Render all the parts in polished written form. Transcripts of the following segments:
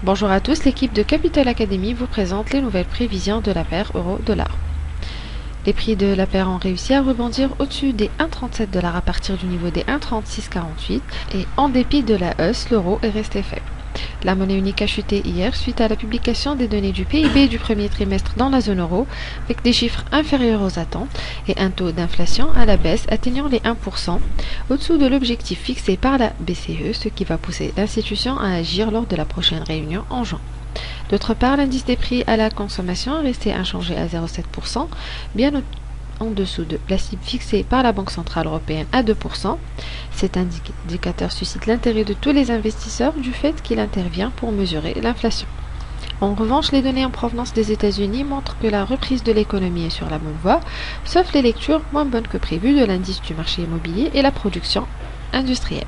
Bonjour à tous, l'équipe de Capital Academy vous présente les nouvelles prévisions de la paire euro-dollar. Les prix de la paire ont réussi à rebondir au-dessus des 1,37 $ à partir du niveau des 1,3648 et en dépit de la hausse, l'euro est resté faible. La monnaie unique a chuté hier suite à la publication des données du PIB du premier trimestre dans la zone euro, avec des chiffres inférieurs aux attentes et un taux d'inflation à la baisse atteignant les 1%, au-dessous de l'objectif fixé par la BCE, ce qui va pousser l'institution à agir lors de la prochaine réunion en juin. D'autre part, l'indice des prix à la consommation est resté inchangé à 0,7%, bien en dessous de la cible fixée par la Banque centrale européenne à 2%. Cet indicateur suscite l'intérêt de tous les investisseurs du fait qu'il intervient pour mesurer l'inflation. En revanche, les données en provenance des États-Unis montrent que la reprise de l'économie est sur la bonne voie, sauf les lectures moins bonnes que prévues de l'indice du marché immobilier et la production industrielle.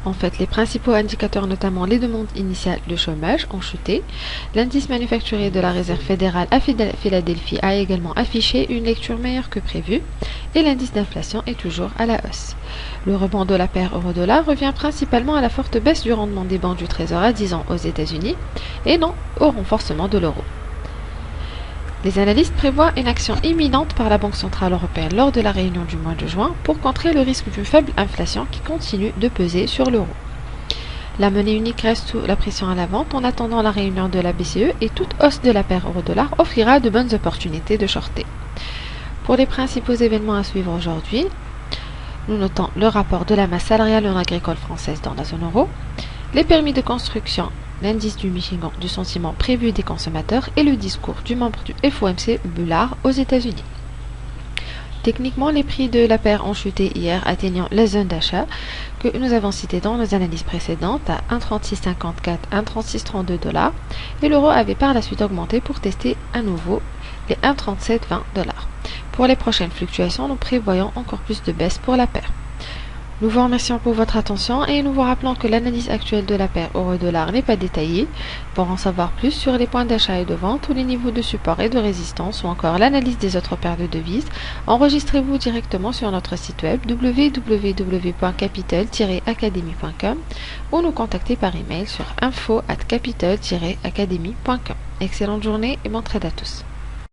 En fait, les principaux indicateurs, notamment les demandes initiales de chômage, ont chuté. L'indice manufacturier de la Réserve fédérale à Philadelphie a également affiché une lecture meilleure que prévue et l'indice d'inflation est toujours à la hausse. Le rebond de la paire euro-dollar revient principalement à la forte baisse du rendement des bancs du Trésor à 10 ans aux États-Unis et non au renforcement de l'euro. Les analystes prévoient une action imminente par la Banque centrale européenne lors de la réunion du mois de juin pour contrer le risque d'une faible inflation qui continue de peser sur l'euro. La monnaie unique reste sous la pression à la vente en attendant la réunion de la BCE et toute hausse de la paire euro-dollar offrira de bonnes opportunités de shorter. Pour les principaux événements à suivre aujourd'hui, nous notons le rapport de la masse salariale non agricole française dans la zone euro, les permis de construction, l'indice du Michigan du sentiment prévu des consommateurs et le discours du membre du FOMC Bullard aux États-Unis. Techniquement, les prix de la paire ont chuté hier, atteignant la zone d'achat que nous avons citée dans nos analyses précédentes à 1,3654, 1,3632 $ et l'euro avait par la suite augmenté pour tester à nouveau les 1,3720 $. Pour les prochaines fluctuations, nous prévoyons encore plus de baisse pour la paire. Nous vous remercions pour votre attention et nous vous rappelons que l'analyse actuelle de la paire euro-dollar n'est pas détaillée. Pour en savoir plus sur les points d'achat et de vente ou les niveaux de support et de résistance ou encore l'analyse des autres paires de devises, enregistrez-vous directement sur notre site web www.capital-academy.com ou nous contactez par email sur info@capital-academy.com. Excellente journée et bon trade à tous.